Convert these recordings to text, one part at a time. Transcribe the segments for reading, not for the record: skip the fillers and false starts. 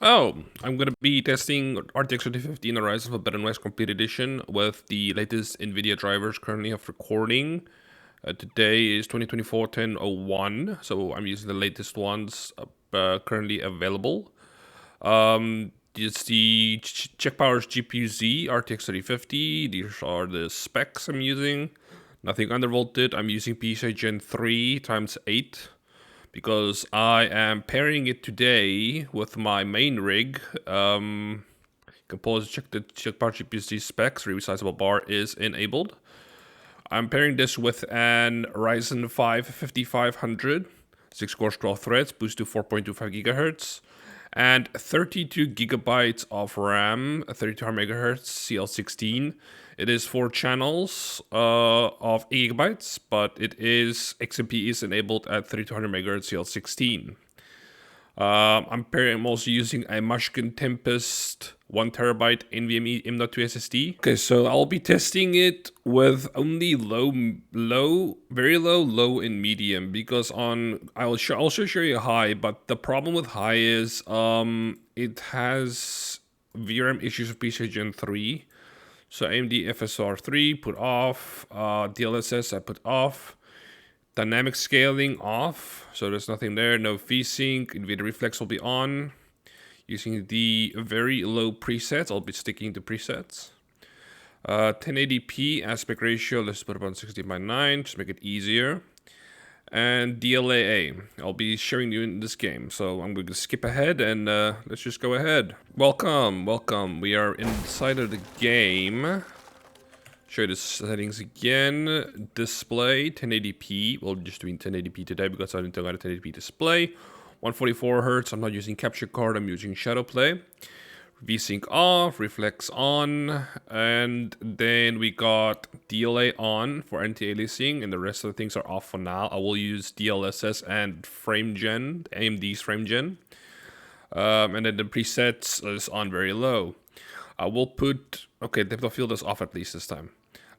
Oh, I'm going to be testing RTX 3050 in the Rise of a Better Noise Complete Edition with the latest NVIDIA drivers currently of recording. Today is 2024-10-01, so I'm using the latest ones currently available. It's the Check Powers GPU Z RTX 3050. These are the specs I'm using. Nothing undervolted. I'm using PCI Gen 3 times 8 because I am pairing it today with my main rig. You can pause, check the Check Power GPU Z specs. Resizable bar is enabled. I'm pairing this with an Ryzen 5 5500, 6 cores, 12 threads, boost to 4.25 gigahertz, and 32 gigabytes of RAM, 3200 megahertz CL16. It is 4 channels of 8 gigabytes, but it is XMP is enabled at 3200 megahertz CL16. I'm also using a Mushkin Tempest 1 terabyte NVMe M.2 SSD. Okay, so I'll be testing it with only very low, and medium, because I'll also show you high, but the problem with high is it has VRAM issues with PCI Gen 3. So AMD FSR 3 put off, DLSS I put off. Dynamic scaling off, so there's nothing there. No VSync. NVIDIA Reflex will be on. Using the very low presets, I'll be sticking to presets. 1080p aspect ratio, let's put it on 60:9, just make it easier. And DLAA, I'll be showing you in this game, so I'm going to skip ahead and let's just go ahead. Welcome. We are inside of the game. Show you the settings again. Display 1080p. We'll just doing 1080p today because I didn't got a 1080p display. 144 Hz. I'm not using capture card. I'm using shadow play. VSync off. Reflex on. And then we got DLA on for anti-aliasing, and the rest of the things are off for now. I will use DLSS and FrameGen, AMD's FrameGen. And then the presets is on very low. I will put, okay, depth of field is off at least this time.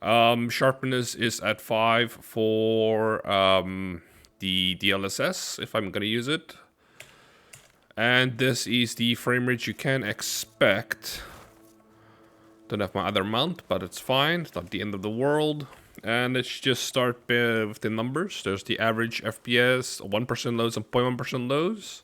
Sharpness is at 5 for the DLSS, if I'm going to use it. And this is the frame rate you can expect. Don't have my other mount, but it's fine. It's not the end of the world. And let's just start with the numbers. There's the average FPS, 1% lows and 0.1% lows.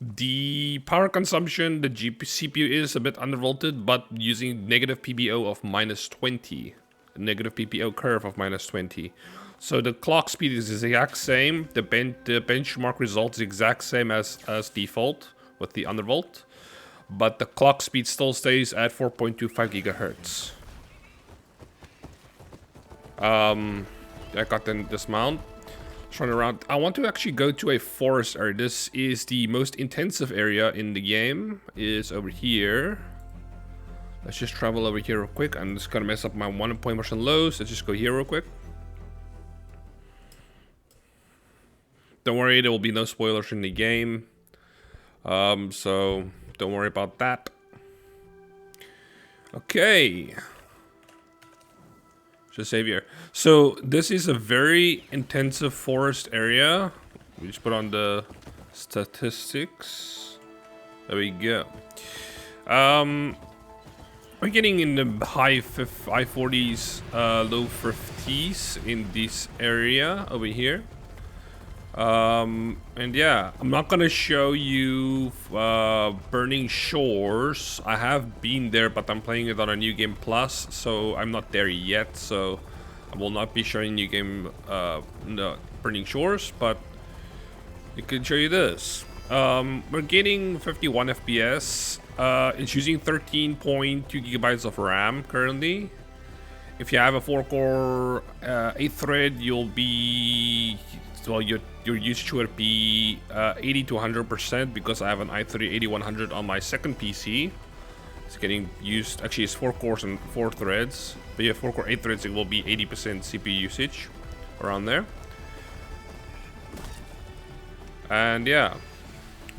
The power consumption, the CPU is a bit undervolted, but using negative PBO of -20. Negative PPO curve of -20. So the clock speed is the exact same. The benchmark result is exact same as default with the undervolt. But the clock speed still stays at 4.25 gigahertz. I got the dismount. Run around. I want to actually go to a forest area. This is the most intensive area in the game. Is over here. Let's just travel over here real quick. I'm just gonna mess up my 1.1% lows. Let's just go here real quick. Don't worry, there will be no spoilers in the game. So don't worry about that. Okay. Just save here. So this is a very intensive forest area. We just put on the statistics. There we go. We're getting in the high 40s, low 50s in this area over here. And yeah, I'm not gonna show you Burning Shores. I have been there, but I'm playing it on a New Game Plus, so I'm not there yet. So I will not be showing New Game no, Burning Shores, but I can show you this. We're getting 51 FPS. It's using 13.2 gigabytes of RAM currently. If you have a 4-core 8-thread, you'll be, well, your usage would be 80 to 100%, because I have an i3 8100 on my second PC. It's getting used. Actually, it's 4 cores and 4 threads. But yeah, 4-core 8 threads, it will be 80% CPU usage around there. And yeah,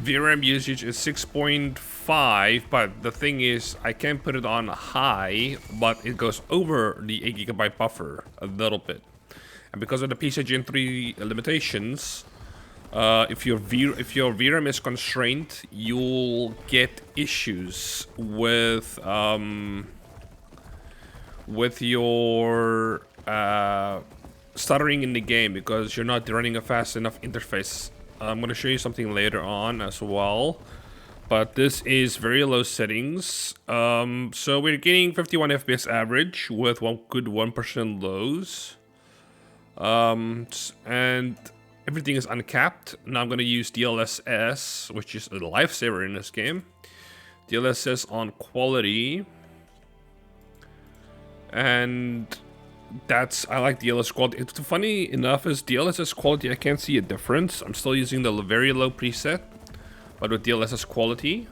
VRAM usage is 6.5, but the thing is, I can put it on high, but it goes over the 8 gigabyte buffer a little bit. And because of the PCI Gen 3 limitations, If your VRAM is constrained, you'll get issues with your stuttering in the game because you're not running a fast enough interface. I'm going to show you something later on as well, but this is very low settings. So we're getting 51 FPS average with one good 1% lows, and everything is uncapped. Now I'm going to use DLSS, which is a lifesaver in this game. DLSS on quality. And I like DLSS quality. It's funny enough is DLSS quality, I can't see a difference. I'm still using the very low preset, but with DLSS quality.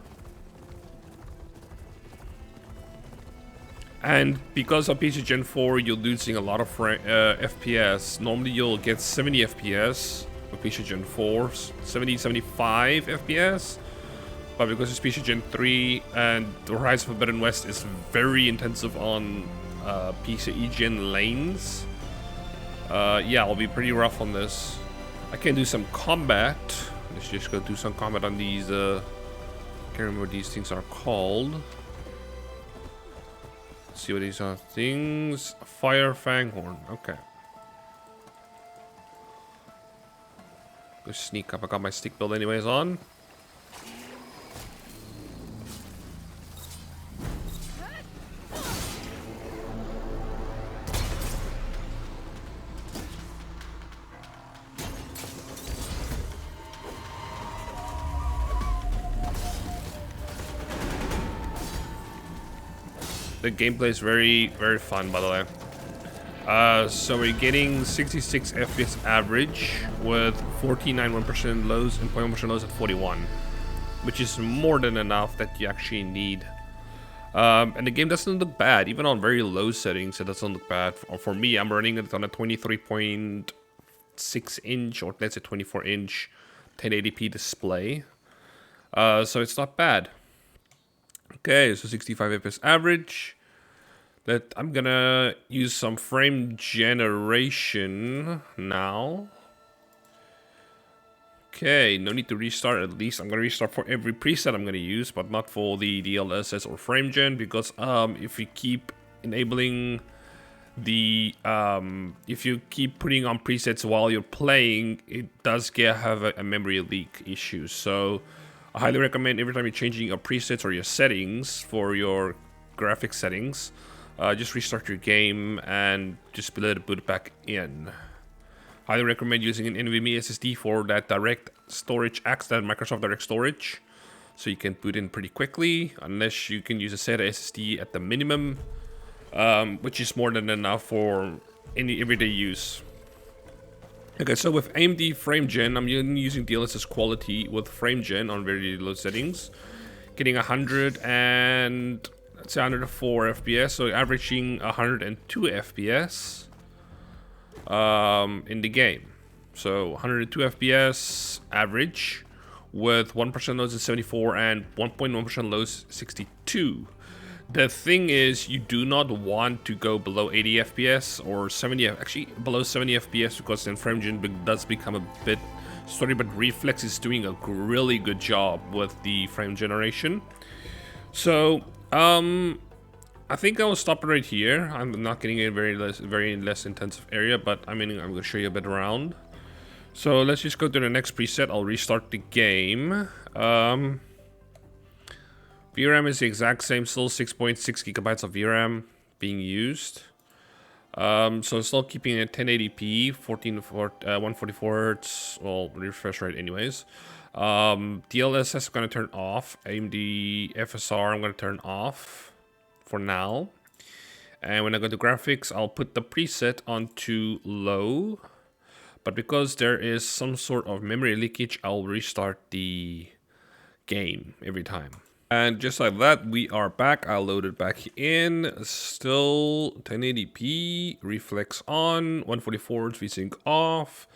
And because of PC Gen 4, you're losing a lot of FPS. Normally you'll get 70 FPS with PC Gen 4, 70, 75 FPS. But because it's PC Gen 3 and the Rise of Forbidden West is very intensive on PCIe Gen lanes, yeah, I'll be pretty rough on this. I can do some combat. Let's just go do some combat on these. Can't remember what these things are called. Let's see what these are. Things. Fire Fanghorn. Okay. Go sneak up. I got my stick build anyways on. The gameplay is very, very fun, by the way. So we're getting 66 FPS average with 14.91% lows and 0.1% lows at 41, which is more than enough that you actually need. And the game doesn't look bad, even on very low settings. It doesn't look bad. For me, I'm running it on a 23.6 inch or let's say 24 inch 1080p display. So it's not bad. Okay, so 65 FPS average. I'm gonna use some frame generation now. Okay, no need to restart. At least I'm gonna restart for every preset I'm gonna use, but not for the DLSS or frame gen, because if you keep enabling the if you keep putting on presets while you're playing, it does have a memory leak issue. So I highly recommend every time you're changing your presets or your settings for your graphics settings, just restart your game and just let it boot back in. Highly recommend using an NVMe SSD for that direct storage access, that Microsoft Direct Storage, so you can boot in pretty quickly, unless you can use a SATA SSD at the minimum, which is more than enough for any everyday use. Okay, so with AMD Frame Gen, I'm using DLSS Quality with Frame Gen on very low settings, getting 104 FPS, so averaging 102 FPS in the game. So 102 FPS average with 1% lows at 74 and 1.1% lows 62. The thing is, you do not want to go below 80 FPS or 70, actually below 70 FPS, because then frame gen does become a bit sorry, but Reflex is doing a really good job with the frame generation. So I think I will stop it right here. I'm not getting a very less intensive area, but I mean, I'm going to show you a bit around. So let's just go to the next preset. I'll restart the game. VRAM is the exact same, still 6.6 gigabytes of VRAM being used. So still keeping it 1080p, 144 hertz, well, refresh rate anyways. DLSS I'm going to turn off. AMD FSR I'm going to turn off for now. And when I go to graphics, I'll put the preset onto low. But because there is some sort of memory leakage, I'll restart the game every time. And just like that, we are back. I'll load it back in. Still 1080p, reflex on, 144 VSync off,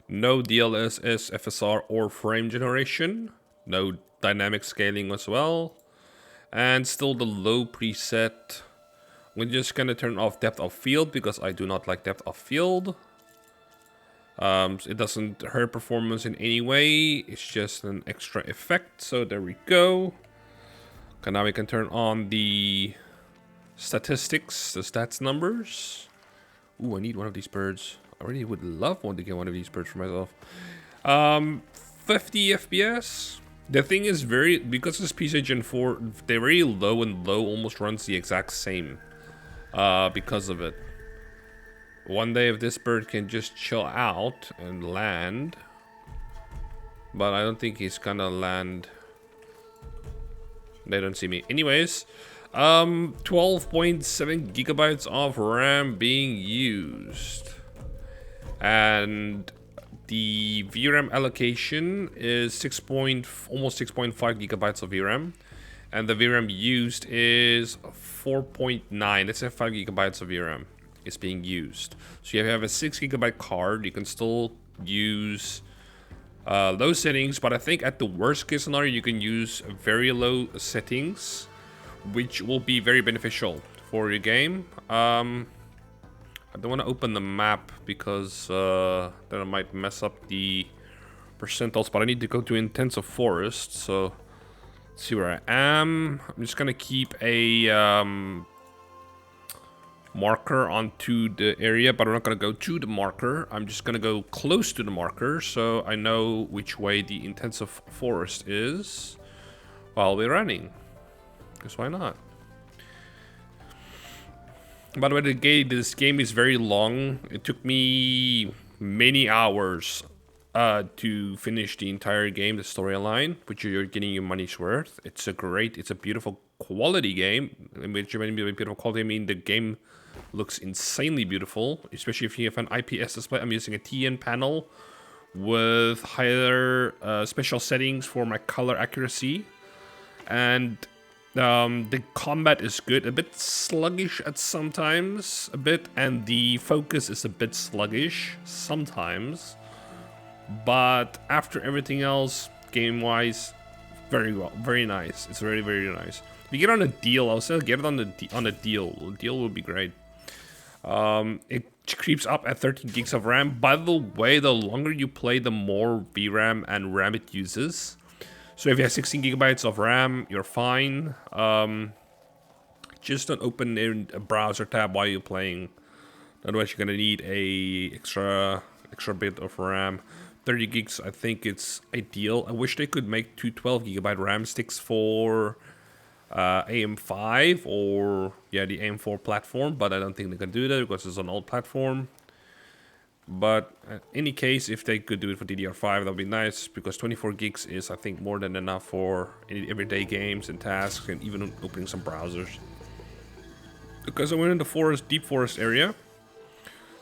no DLSS, FSR, or frame generation, no dynamic scaling as well, and still the low preset. We're just gonna turn off depth of field because I do not like depth of field. It doesn't hurt performance in any way. It's just an extra effect. So there we go. Okay, now we can turn on the statistics, the stats numbers. Ooh, I need one of these birds. I really would love one to get one of these birds for myself. 50 FPS. The thing is because it's PCI Gen 4, they're very low, and low almost runs the exact same because of it. One day if this bird can just chill out and land, but I don't think he's gonna land. They don't see me. Anyways, 12.7 gigabytes of RAM being used. And the VRAM allocation is almost 6.5 gigabytes of VRAM. And the VRAM used is 4.9. Let's say 5 gigabytes of VRAM is being used. So if you have a 6 gigabyte card, you can still use low settings, but I think at the worst case scenario you can use very low settings, which will be very beneficial for your game. I don't want to open the map because then I might mess up the percentiles, but I need to go to intensive forest, so let's see where I am. I'm just gonna keep a marker onto the area, but I'm not gonna go to the marker. I'm just gonna go close to the marker so I know which way the intensive forest is while we're running, because why not? By the way, this game is very long. It took me many hours to finish the entire game, the storyline, which you're getting your money's worth. It's a beautiful quality game. Which when I mean beautiful quality, I mean the game looks insanely beautiful, especially if you have an IPS display. I'm using a TN panel with higher special settings for my color accuracy, and the combat is good, a bit sluggish at sometimes, and the focus is a bit sluggish sometimes, but after everything else, game-wise, very well, very nice. It's very, very nice. If you get on a deal, I'll say get it on a deal. A deal would be great. It creeps up at 13 gigs of RAM. By the way, the longer you play, the more VRAM and RAM it uses. So if you have 16 gigabytes of RAM, you're fine. Just don't open a browser tab while you're playing. Otherwise, you're gonna need a extra bit of RAM. 30 gigs, I think it's ideal. I wish they could make two 12 gigabyte RAM sticks for AM5 or the AM4 platform, but I don't think they can do that because it's an old platform. But in any case, if they could do it for DDR5, that would be nice, because 24 gigs is, I think, more than enough for everyday games and tasks, and even opening some browsers. Because I went in the forest, deep forest area,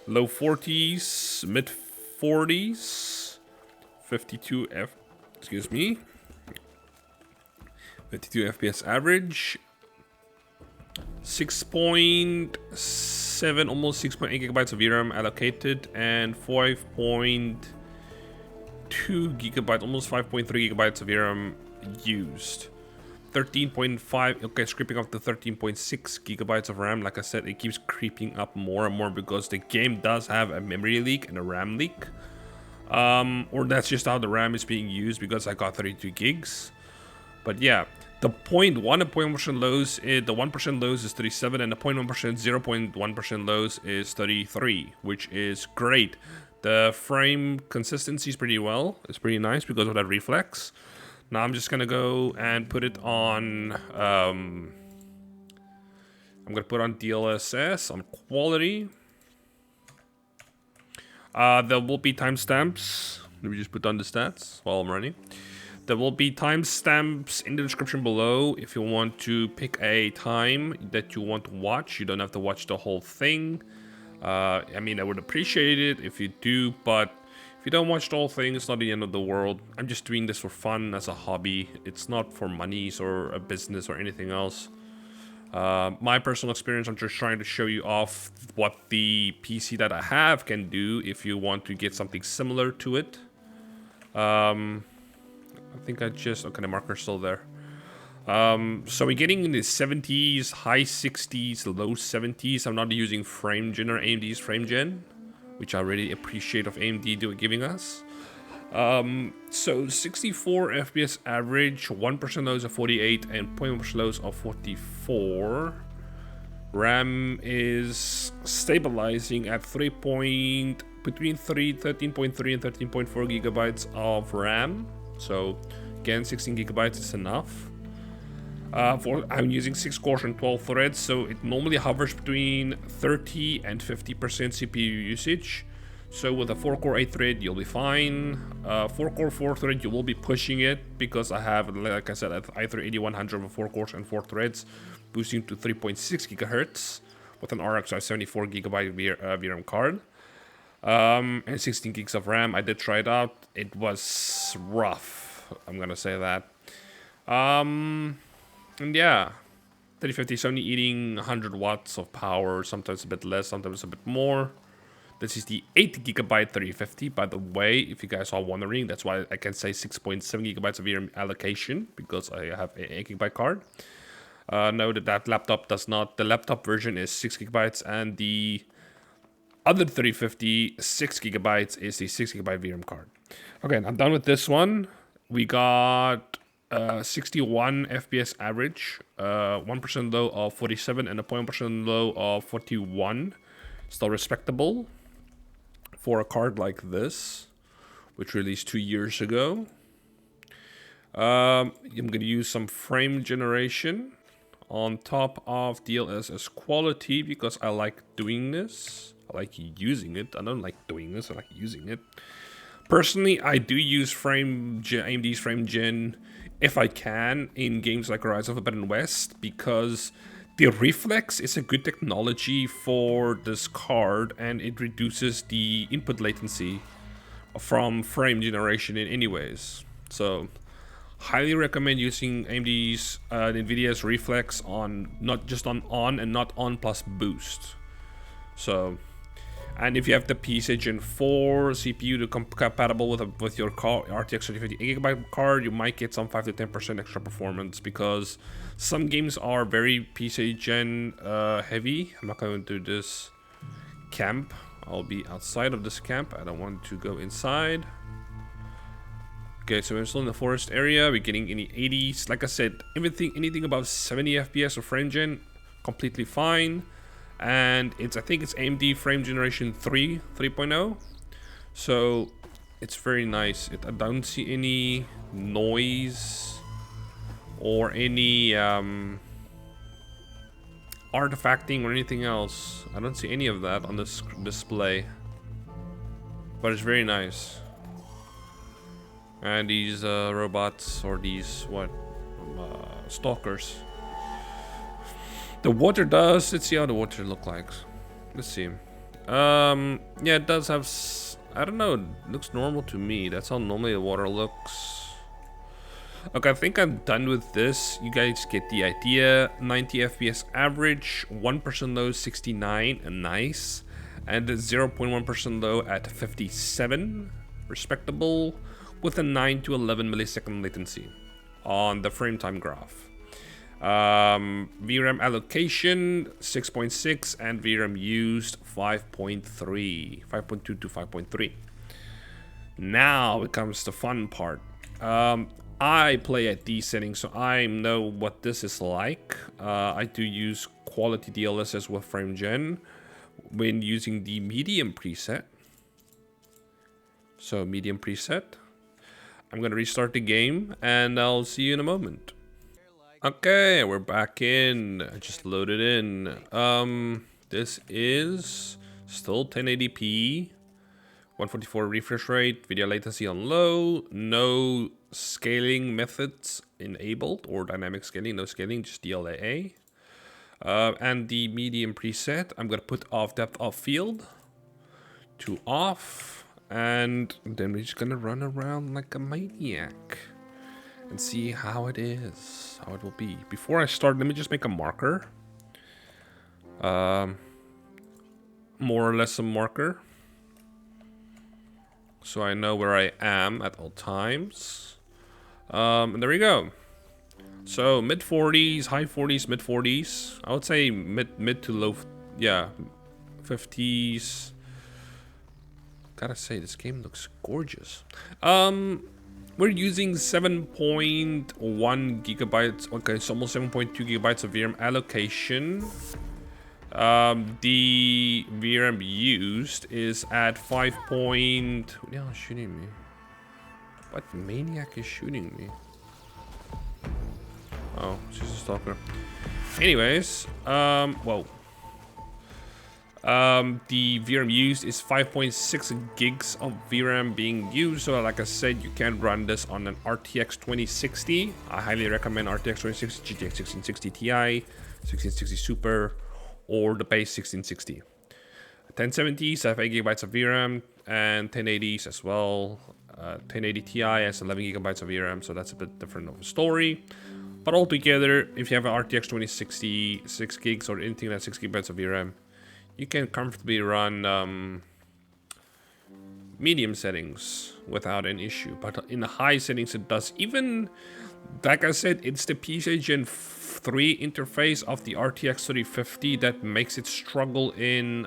low 40s, mid 40s, 52 FPS average, 6.7, almost 6.8 gigabytes of VRAM allocated, and 5.2 gigabytes, almost 5.3 gigabytes of VRAM used. 13.5, okay, it's creeping up to 13.6 gigabytes of RAM. Like I said, it keeps creeping up more and more because the game does have a memory leak and a RAM leak. Or that's just how the RAM is being used, because I got 32 gigs. But yeah, the 0.1 and 0.1% lows, the 1% lows is 37, and the 0.1% lows is 33, which is great. The frame consistency is pretty well. It's pretty nice because of that reflex. Now I'm just gonna go and put it on. I'm gonna put on DLSS on quality. There will be timestamps. Let me just put on the stats while I'm running. There will be timestamps in the description below if you want to pick a time that you want to watch. You don't have to watch the whole thing. I mean, I would appreciate it if you do, but if you don't watch the whole thing, it's not the end of the world. I'm just doing this for fun as a hobby. It's not for monies or a business or anything else. My personal experience, I'm just trying to show you off what the PC that I have can do if you want to get something similar to it. I think okay, the marker's still there. So we're getting in the 70s, high 60s, low 70s. I'm not using frame gen or AMD's frame gen. which I really appreciate of AMD giving us. So 64 FPS average, 1% lows of 48 and 0.1% lows of 44. RAM is stabilizing at between 13.3 and 13.4 gigabytes of RAM. So again, 16 gigabytes is enough. I'm using 6 cores and 12 threads, so it normally hovers between 30 and 50% CPU usage. So with a 4-core 8-thread, you'll be fine. 4-core 4-thread, you will be pushing it because I have, like I said, an i3 8100 with 4 cores and 4 threads, boosting to 3.6 gigahertz with an RX 74 gigabyte VRAM card. And 16 gigs of RAM. I did try it out. It was rough, I'm gonna say that. And yeah, 3050 is only eating 100 watts of power, sometimes a bit less, sometimes a bit more. This is the 8 gigabyte 3050, by the way, if you guys are wondering. That's why I can say 6.7 gigabytes of VRAM allocation, because I have an 8 gigabyte card. No, that laptop does not. The laptop version is 6 gigabytes, and the other 3050, 6 gigabytes is the 6 gigabyte VRAM card. Okay, I'm done with this one. We got 61 FPS average, 1% low of 47, and a 0.1% low of 41. Still respectable for a card like this, which released 2 years ago. I'm going to use some frame generation on top of DLSS Quality because I like doing this. I like using it. I don't like doing this, I like using it. Personally, I do use AMD's Frame Gen if I can in games like Rise of the Forbidden West, because the reflex is a good technology for this card and it reduces the input latency from frame generation in any ways. So highly recommend using AMD's NVIDIA's reflex on not just on and not on plus boost. So, and if you have the PCIe Gen 4 CPU to compatible with your RTX 3050 8GB card, you might get some 5 to 10% extra performance, because some games are very PCIe Gen heavy. I'm not going to do this camp. I'll be outside of this camp. I don't want to go inside. Okay, so we're still in the forest area. We're getting in the 80s. Like I said, anything above 70 FPS of frame gen, completely fine. And I think it's AMD Frame Generation 3.0. So it's very nice. I don't see any noise or any artifacting or anything else. I don't see any of that on this display. But it's very nice. And these robots, or these stalkers. The water does. Let's see how the water look like. Let's see. Yeah, it does have. I don't know. It looks normal to me. That's how normally the water looks. Okay, I think I'm done with this. You guys get the idea. 90 FPS average, 1% low, 69, nice, and 0.1% low at 57, respectable, with a 9 to 11 millisecond latency on the frame time graph. VRAM allocation 6.6 and VRAM used 5.2 to 5.3. Now it comes to the fun part. I play at these settings, so I know what this is like. I do use quality DLSS with frame gen when using the medium preset. So medium preset. I'm gonna restart the game and I'll see you in a moment. Okay, we're back in. I just loaded in. This is still 1080p, 144 refresh rate, video latency on low, no scaling methods enabled, or dynamic scaling, no scaling, just DLAA. And the medium preset, I'm gonna put off depth of field to off, and then we're just gonna run around like a maniac and see how it is, how it will be. Before I start, let me just make a marker. More or less a marker, so I know where I am at all times. And there we go. So mid 40s, high 40s, mid 40s. I would say mid to low, yeah, 50s. Gotta say, this game looks gorgeous. We're using 7.1 gigabytes. Okay, it's almost 7.2 gigabytes of VRAM allocation. The VRAM used is at 5. Who the hell is shooting me? What maniac is shooting me? Oh, she's a stalker. Anyways, whoa. The VRAM used is 5.6 gigs of VRAM being used. So like I said, you can run this on an RTX 2060. I highly recommend RTX 2060, GTX 1660 Ti, 1660 Super, or the base 1660. 1070s have 8 gigabytes of VRAM, and 1080s as well. 1080 Ti has 11 gigabytes of VRAM, so that's a bit different of a story. But altogether, if you have an RTX 2060, 6 gigs or anything that's 6 gigabytes of VRAM, you can comfortably run medium settings without an issue. But in the high settings, it does. Even, like I said, it's the PCIe Gen 3 interface of the RTX 3050 that makes it struggle in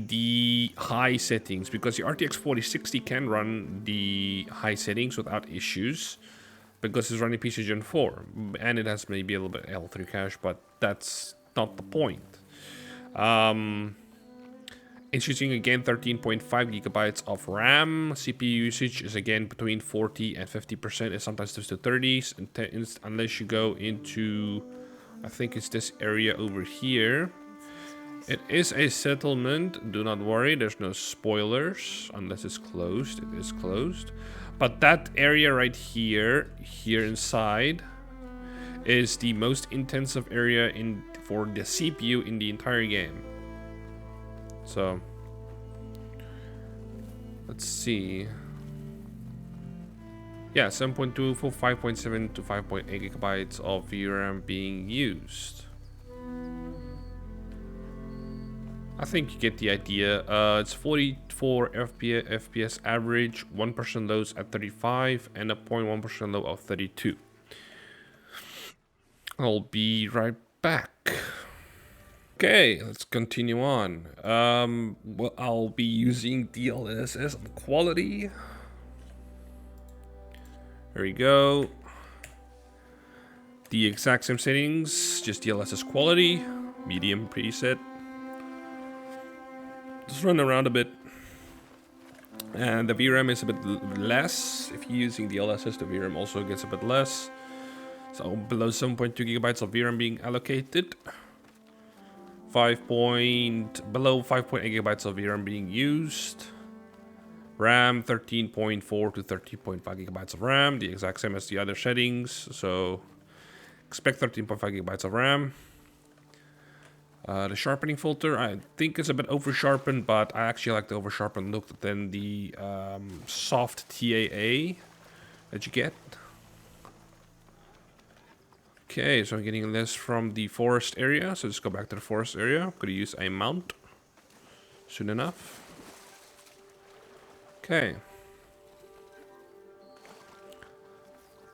the high settings, because the RTX 4060 can run the high settings without issues because it's running PCIe Gen 4 and it has maybe a little bit L3 cache, but that's not the point. It's using again 13.5 gigabytes of RAM. CPU usage is again between 40 and 50%, and sometimes just the 30s, unless you go into, I think it's this area over here. It is a settlement, do not worry, there's no spoilers, unless it's closed. It is closed. But that area right here inside, is the most intensive area for the CPU in the entire game. So, let's see. Yeah, 7.2 for 5.7 to 5.8 gigabytes of VRAM being used. I think you get the idea. It's 44 FPS average, 1% lows at 35, and a 0.1% low of 32. I'll be right back. Okay, let's continue on. Well, I'll be using DLSS Quality. There we go. The exact same settings, just DLSS Quality, medium preset. Just run around a bit. And the VRAM is a bit less. If you're using DLSS, the VRAM also gets a bit less. So below 7.2 gigabytes of VRAM being allocated. Below 5.8 gigabytes of VRAM being used. RAM 13.4 to 13.5 gigabytes of RAM, the exact same as the other settings. So expect 13.5 gigabytes of RAM. The sharpening filter, I think it's a bit over sharpened, but I actually like the over sharpened look than the soft TAA that you get. Okay, so I'm getting this from the forest area. So let's go back to the forest area. I'm going to use a mount soon enough. Okay.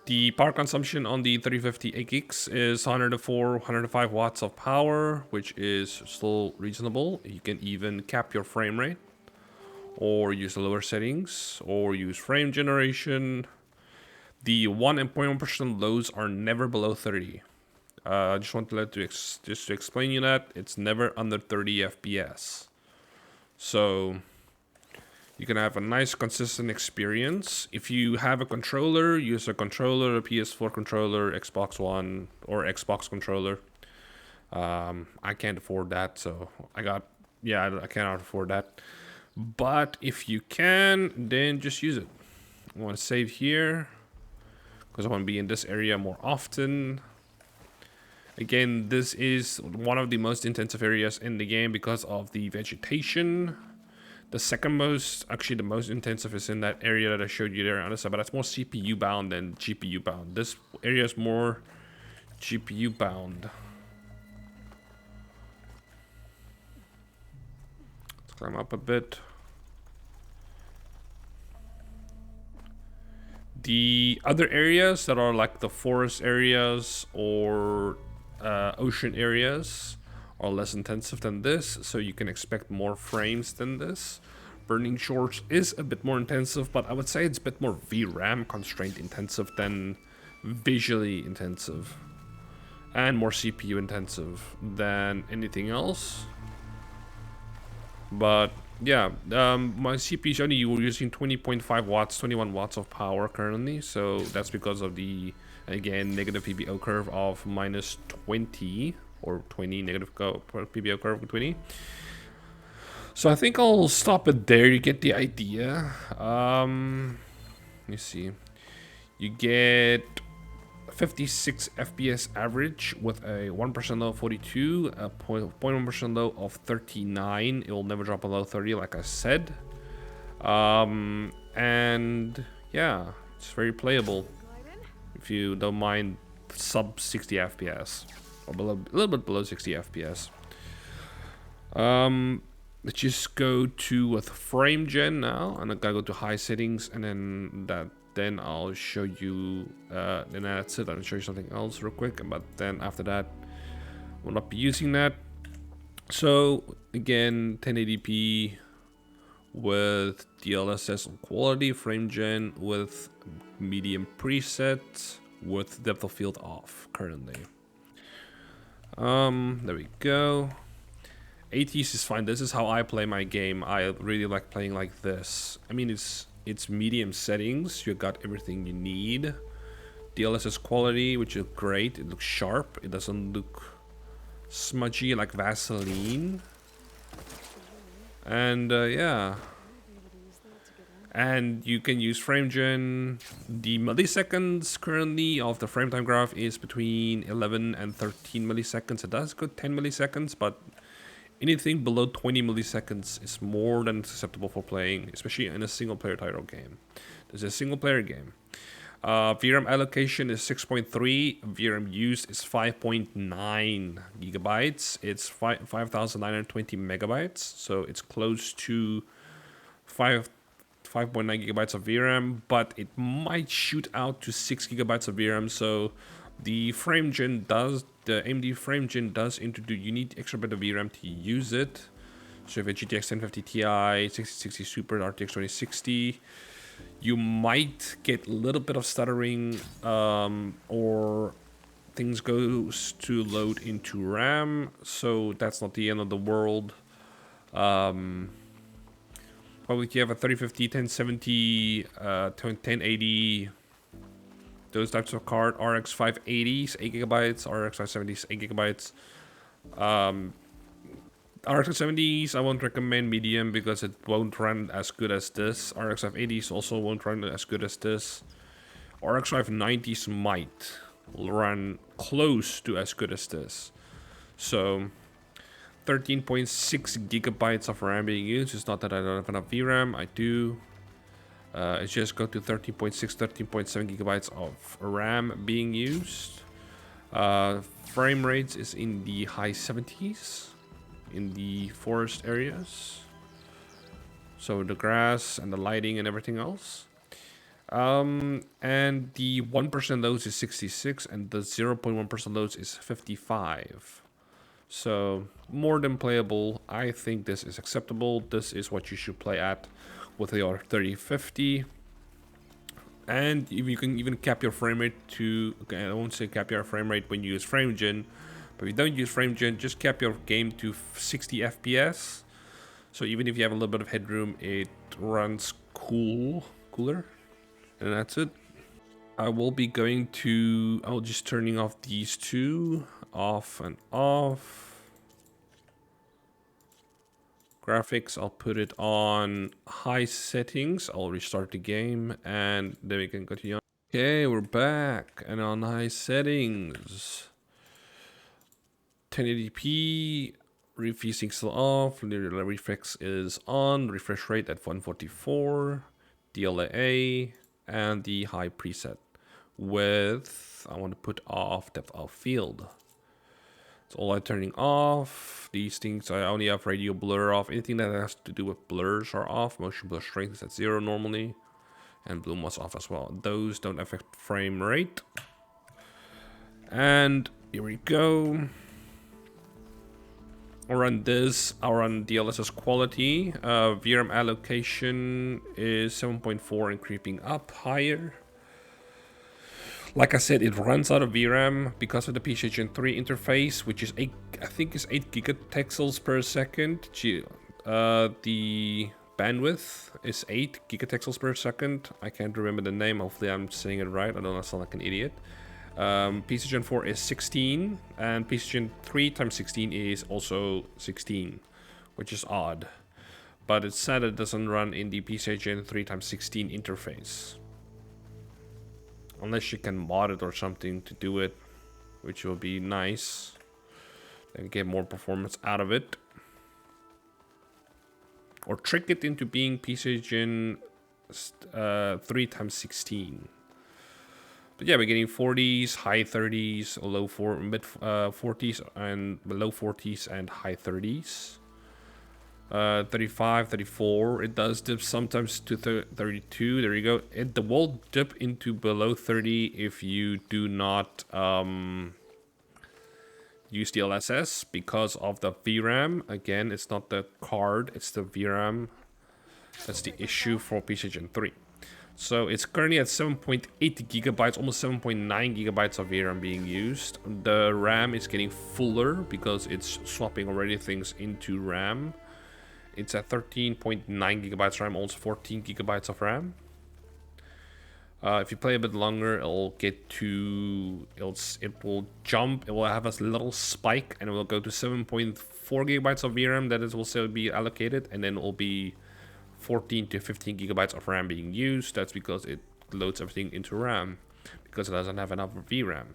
The power consumption on the 3050 8 gigs is 105 watts of power, which is still reasonable. You can even cap your frame rate, or use the lower settings, or use frame generation. The 1.1% lows are never below 30. I just want to just to explain you that it's never under 30 FPS. So you can have a nice consistent experience. If you have a controller, use a controller, a PS4 controller, Xbox One, or Xbox controller. I can't afford that, so I cannot afford that. But if you can, then just use it. I want to save here, because I want to be in this area more often. Again, this is one of the most intensive areas in the game because of the vegetation. The second most, actually the most intensive, is in that area that I showed you there on the side, but that's more CPU bound than GPU bound. This area is more GPU bound. Let's climb up a bit. The other areas that are like the forest areas or ocean areas are less intensive than this, so you can expect more frames than this. Burning Shores is a bit more intensive, but I would say it's a bit more VRAM constraint intensive than visually intensive. And more CPU intensive than anything else. But yeah, my CPU is only using 20.5 watts, 21 watts of power currently. So that's because of the, again, negative PBO curve of minus 20 or 20 negative PBO curve of 20. So I think I'll stop it there. You get the idea. Let me see. You get 56 FPS average with a 1% low of 42, a 0.1% low of 39. It will never drop below 30, like I said. And yeah, it's very playable if you don't mind sub 60 FPS or below, a little bit below 60 FPS. Let's just go to with frame gen now, and I gotta go to high settings, and then I'll show you. Then that's it. I'll show you something else real quick, but then after that, we'll not be using that. So again, 1080p with DLSS quality, frame gen with medium preset with depth of field off currently. There we go. 80s is fine. This is how I play my game. I really like playing like this. I mean, it's medium settings. You got everything you need. DLSS quality, which is great. It looks sharp. It doesn't look smudgy like Vaseline. And yeah. And you can use frame gen. The milliseconds currently of the frame time graph is between 11 and 13 milliseconds. It does go 10 milliseconds, but anything below 20 milliseconds is more than acceptable for playing, especially in a single player title game. This is a single player game. VRAM allocation is 6.3. VRAM used is 5.9 gigabytes. It's 5,920 megabytes. So it's close to 5.9 gigabytes of VRAM, but it might shoot out to 6 gigabytes of VRAM. So the AMD frame gen does introduce, you need extra bit of VRAM to use it. So if a GTX 1050 Ti, 6060 Super, RTX 2060, you might get a little bit of stuttering, or things goes to load into RAM. So that's not the end of the world. Probably if you have a 3050, 1070, 1080, those types of card, RX 580s, 8 gigabytes, RX 570s, 8 gigabytes. RX 570s, I won't recommend medium because it won't run as good as this. RX 580s also won't run as good as this. RX 590s might run close to as good as this. So 13.6 gigabytes of RAM being used. It's not that I don't have enough VRAM, I do. It's just go to 13.6, 13.7 gigabytes of RAM being used. Frame rates is in the high 70s in the forest areas. So the grass and the lighting and everything else. And the 1% loads is 66 and the 0.1% loads is 55. So more than playable. I think this is acceptable. This is what you should play at with your 3050. And if you can even cap your frame rate to, okay, I won't say cap your frame rate when you use frame gen, but if you don't use frame gen, just cap your game to 60 FPS. So even if you have a little bit of headroom, it runs cooler, and that's it. I will be going to, I'll just turning off these two, off and off. Graphics, I'll put it on high settings. I'll restart the game and then we can continue on. Okay, we're back and on high settings. 1080p, refreezing still off, reflex is on, refresh rate at 144, DLA, and the high preset with, I want to put off depth of field. It's all I'm turning off. These things, I only have radio blur off. Anything that has to do with blurs are off. Motion blur strength is at 0 normally. And bloom was off as well. Those don't affect frame rate. And here we go. I'll run this. I'll run DLSS Quality. VRAM allocation is 7.4 and creeping up higher. Like I said, it runs out of VRAM because of the PCIe Gen 3 interface, which is 8 gigatexels per second. The bandwidth is 8 gigatexels per second. I can't remember the name. Hopefully I'm saying it right. I don't sound like an idiot. PCIe Gen 4 is 16, and PCIe Gen 3 times 16 is also 16, which is odd. But it's sad it doesn't run in the PCIe Gen 3 times 16 interface. Unless you can mod it or something to do it, which will be nice. And get more performance out of it. Or trick it into being PCIe Gen 3 times 16. But yeah, we're getting 40s, high 30s, mid 40s, and low 40s and high 30s. 35, 34. It does dip sometimes to 32. There you go. It will dip into below 30 if you do not use DLSS because of the VRAM. Again, it's not the card, it's the VRAM. That's the issue for PCIe Gen 3. So it's currently at 7.8 gigabytes, almost 7.9 gigabytes of VRAM being used. The RAM is getting fuller because it's swapping already things into RAM. It's at 13.9 gigabytes RAM, almost 14 gigabytes of RAM. If you play a bit longer, it will jump. It will have a little spike, and it will go to 7.4 gigabytes of VRAM that will still be allocated, and then it will be 14 to 15 gigabytes of RAM being used. That's because it loads everything into RAM because it doesn't have enough VRAM.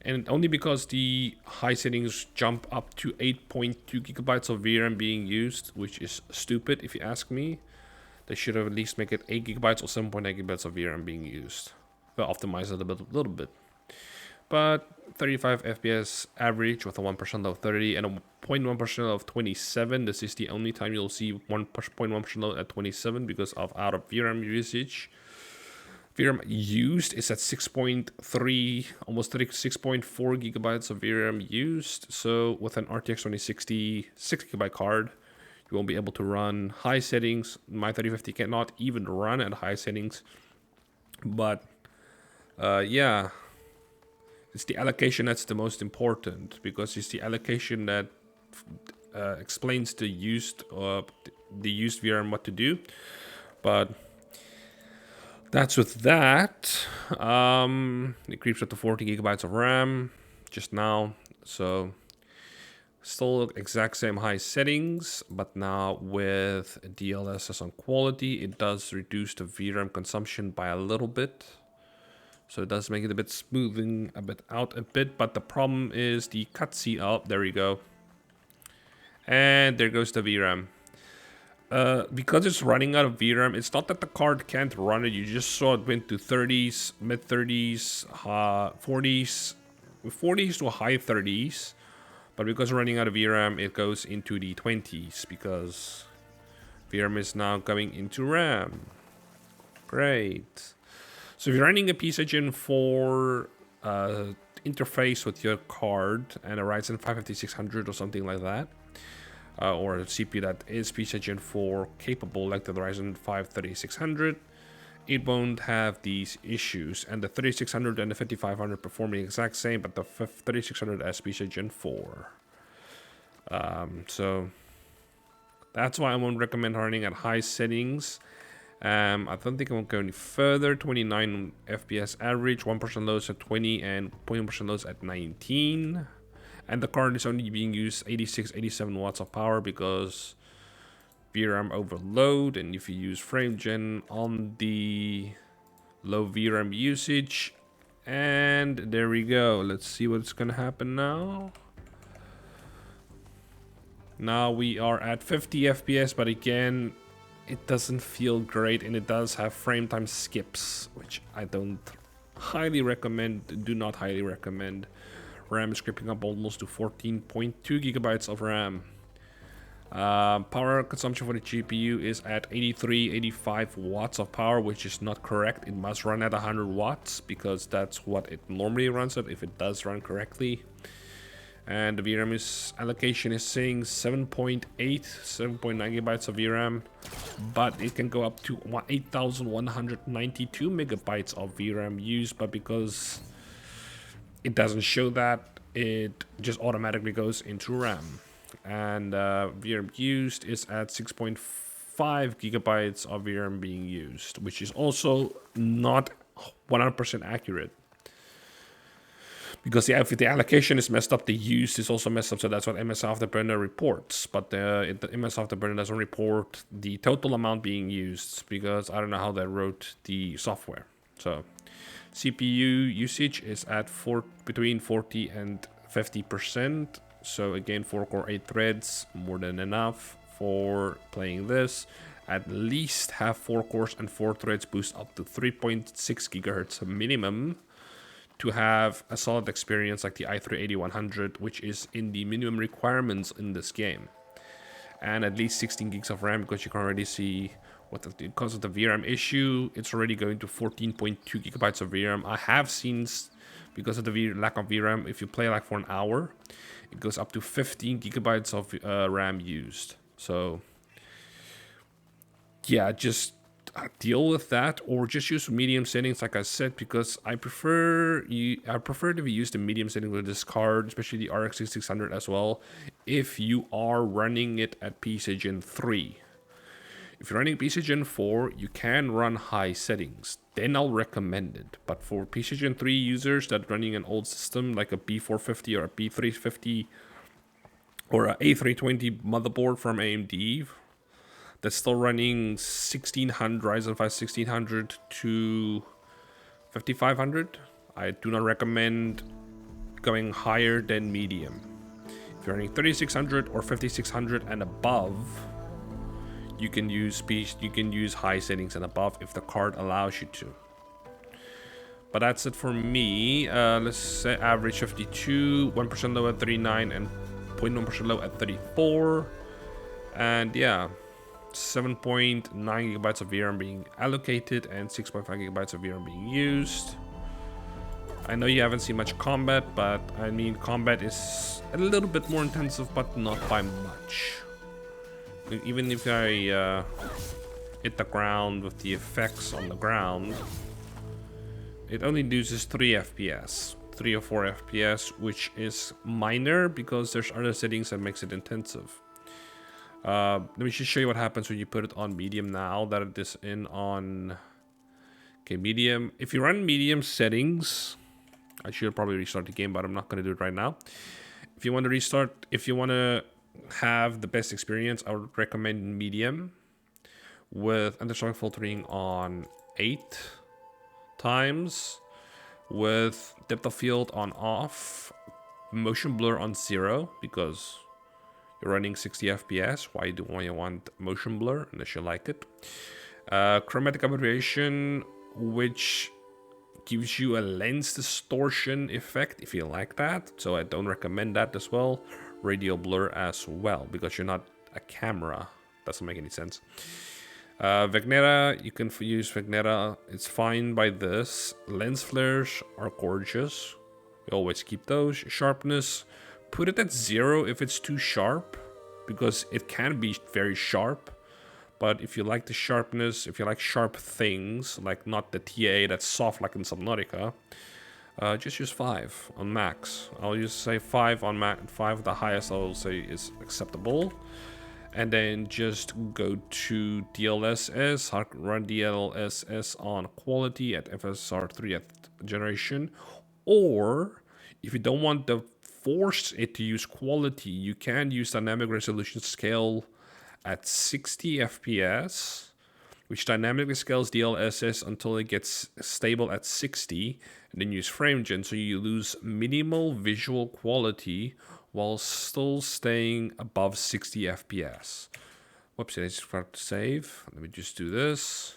And only because the high settings jump up to 8.2 gigabytes of VRAM being used, which is stupid if you ask me. They should have at least make it 8 gigabytes or 7.9 gigabytes of VRAM being used. Well, optimize it a little bit. But 35 FPS average with a 1% of 30 and a 0.1% of 27. This is the only time you'll see 1.1% load at 27 because of out of VRAM usage. VRAM used is at 6.3, almost 6.4 gigabytes of VRAM used. So with an RTX 2060 6 gigabyte card, you won't be able to run high settings. My 3050 cannot even run at high settings. But yeah, it's the allocation that's the most important because it's the allocation that explains the used VRAM what to do. But that's with that. It creeps up to 40 gigabytes of RAM just now. So still exact same high settings, but now with DLSS on quality, it does reduce the VRAM consumption by a little bit. So it does make it a bit smoothing out a bit, but the problem is the cutscene. Oh, there we go. And there goes the VRAM. Because it's running out of VRAM, it's not that the card can't run it. You just saw it went to 30s, mid 30s, 40s, 40s to high 30s. But because we're running out of VRAM, it goes into the 20s because VRAM is now going into RAM. Great. So if you're running a PCIe Gen 4 interface with your card and a Ryzen 5 5600 or something like that, or a CPU that is PCIe Gen 4 capable like the Ryzen 5 3600, it won't have these issues. And the 3600 and the 5500 perform the exact same, but the 3600 has PCIe Gen 4. So that's why I won't recommend running at high settings. I don't think I won't go any further. 29 FPS average, 1% loads at 20 and 0.1% loads at 19. And the card is only being used 86, 87 watts of power because VRAM overload. And if you use frame gen on the low VRAM usage. And there we go. Let's see what's going to happen now. Now we are at 50 FPS, but again, it doesn't feel great, and it does have frame time skips, which I don't highly recommend, do not highly recommend. RAM is creeping up almost to 14.2 gigabytes of RAM. Power consumption for the GPU is at 83, 85 watts of power, which is not correct. It must run at 100 watts because that's what it normally runs at if it does run correctly. And the VRAM allocation is saying 7.9 gigabytes of VRAM, but it can go up to 8,192 megabytes of VRAM used. But because it doesn't show that, it just automatically goes into RAM. And VRAM used is at 6.5 gigabytes of VRAM being used, which is also not 100% accurate. Because if the allocation is messed up, the use is also messed up. So that's what MS Afterburner reports. But the MS Afterburner doesn't report the total amount being used, because I don't know how they wrote the software. So CPU usage is at between 40 and 50%. So again, 4-core 8 threads, more than enough for playing this. At least have 4 cores and 4 threads boost up to 3.6 gigahertz minimum to have a solid experience like the i3-8100, which is in the minimum requirements in this game. And at least 16 gigs of RAM, because you can already see because of the VRAM issue, it's already going to 14.2 gigabytes of VRAM. I have seen, because of the lack of VRAM, if you play like for an hour, it goes up to 15 gigabytes of RAM used. So yeah, just deal with that, or just use medium settings like I said, because I prefer to use the medium setting with this card, especially the RX 6600 as well, if you are running it at PC Gen 3. If you're running PC Gen 4, you can run high settings, then I'll recommend it. But for PC Gen 3 users that are running an old system like a B450 or a B350 or a A320 motherboard from AMD that's still running 1600 Ryzen 5 1600 to 5500, I do not recommend going higher than medium. If you're running 3600 or 5600 and above, you can use high settings and above if the card allows you to. But that's it for me. Let's say average 52, 1% low at 39, and 0.1% low at 34. And yeah, 7.9 gigabytes of VRAM being allocated and 6.5 gigabytes of VRAM being used. I know you haven't seen much combat, but I mean, combat is a little bit more intensive, but not by much. Even if I hit the ground with the effects on the ground, it only loses 3 FPS, 3 or 4 FPS, which is minor because there's other settings that makes it intensive. Let me just show you what happens when you put it on medium now that it is in on medium. If you run medium settings, I should probably restart the game, but I'm not going to do it right now. If you want to have the best experience, I would recommend medium with undersonic filtering on 8 times, with depth of field on off, motion blur on 0, because you're running 60 FPS. Why do you want motion blur unless you like it? Chromatic aberration, which gives you a lens distortion effect if you like that. So I don't recommend that as well. Radial blur as well, because you're not a camera. Doesn't make any sense. Vignetta, you can use Vignetta. It's fine by this. Lens flares are gorgeous. We always keep those. Sharpness, put it at 0 if it's too sharp, because it can be very sharp. But if you like the sharpness, if you like sharp things, like not the TA that's soft like in Subnautica, just use 5 on max. I'll just say 5 on max. 5, the highest I will say is acceptable. And then just go to DLSS, run DLSS on quality at FSR 3th generation. Or if you don't want to force it to use quality, you can use dynamic resolution scale at 60 FPS, which dynamically scales DLSS until it gets stable at 60, and then use FrameGen, so you lose minimal visual quality while still staying above 60 FPS. Whoops, I just forgot to save. Let me just do this.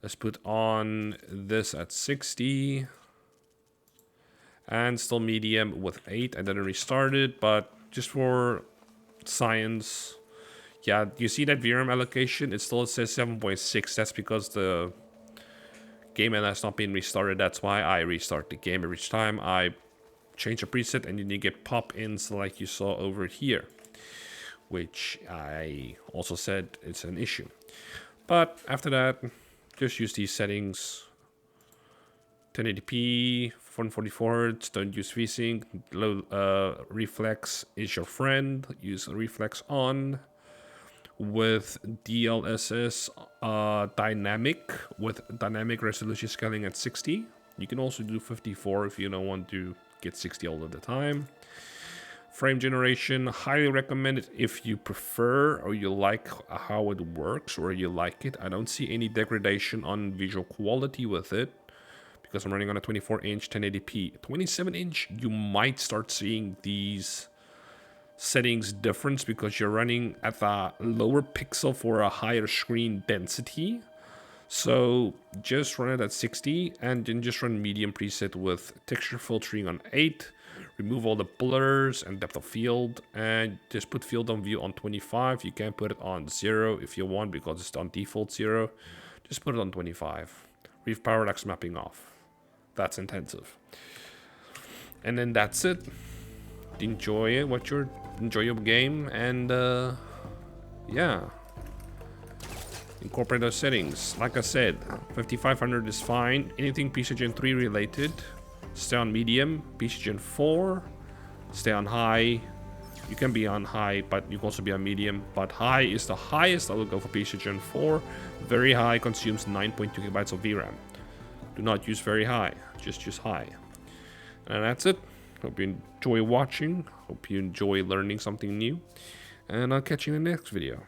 Let's put on this at 60. And still medium with 8. I didn't restart it, but just for science. Yeah, you see that VRAM allocation? It still says 7.6. That's because the game has not been restarted. That's why I restart the game every time I change a preset and then you get pop-ins like you saw over here, which I also said it's an issue. But after that, just use these settings. 1080p, 144 Hz, don't use VSync. Low reflex is your friend. Use reflex on. With DLSS dynamic, with dynamic resolution scaling at 60. You can also do 54 if you don't want to get 60 all of the time. Frame generation, highly recommended if you prefer or you like how it works or you like it. I don't see any degradation on visual quality with it because I'm running on a 24-inch 1080p. 27-inch, you might start seeing these settings difference because you're running at the lower pixel for a higher screen density. So just run it at 60 and then just run medium preset with texture filtering on 8. Remove all the blurs and depth of field and just put field on view on 25. You can put it on 0 if you want because it's on default 0. Just put it on 25. Leave parallax mapping off. That's intensive. And then that's it. Enjoy it, enjoy your game, and yeah, incorporate those settings. Like I said, 5500 is fine. Anything PC Gen 3 related, stay on medium. PC Gen 4, stay on high. You can be on high, but you can also be on medium. But high is the highest I will go for PC Gen 4. Very high consumes 9.2 GB of VRAM. Do not use very high, just use high. And that's it. Hope you enjoy watching. Hope you enjoy learning something new. And I'll catch you in the next video.